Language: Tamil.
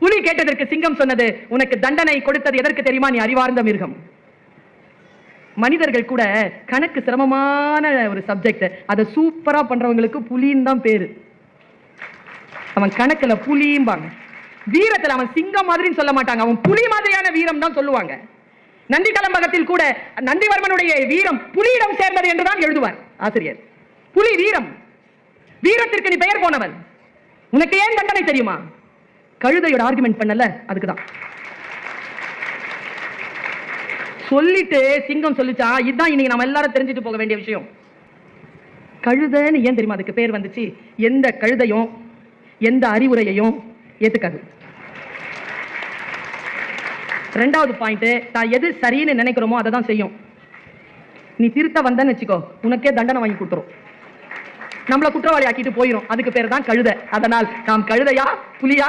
புலி கேட்டதற்கு சிங்கம் சொன்னது, உனக்கு தண்டனை கொடுத்தது எதற்கு தெரியுமா, நீ அறிவார்ந்த மிருகம். மனிதர்கள் கூட கணக்கு சிரமமான ஒரு சப்ஜெக்ட், அதை சூப்பரா பண்றவங்களுக்கு புலின்னு தான் பேரு. அவன் கணக்குல புலியும்பாங்க, வீரத்தில் அவன் சிங்கம் மாதிரின்னு சொல்ல மாட்டாங்க, அவன் புலி மாதிரியான வீரம் தான் சொல்லுவாங்க. நந்தி கலம்பகத்தில் கூட நந்திவர்மனுடைய வீரம் புலியிடம் சேர்ந்தது என்றுதான் எழுதுவார் ஆசிரியர். புலி வீரம், வீரத்திற்கு நீ பெயர் போனவன், உனக்கு ஏன் தண்டனை தெரியுமா? கழுதையோட ஆர்குமெண்ட் பண்ணல, அதுக்குதான் சொல்லிட்டு சிங்கம் சொல்லிச்சா, இதுதான் இன்னைக்கு நம்ம எல்லாரும் தெரிஞ்சுட்டு போக வேண்டிய விஷயம். கழுதைன்னு ஏன் தெரியுமா அதுக்கு பேர் வந்துச்சு? எந்த கழுதையும் எந்த அறிவுரையையும் ஏத்துக்காது. ரெண்டாவது பாயிண்ட், நான் எது சரின்னு நினைக்கிறோமோ அதை தான் செய்யும். நீ திருத்த வந்தன்னு வச்சுக்கோ, உனக்கே தண்டனை வாங்கி கொடுத்துரும், நம்மள குற்றவாளி ஆக்கிட்டு போயிடும். அதுக்கு பேர் தான் கழுதை. அதனால் நாம் கழுதையா புலியா?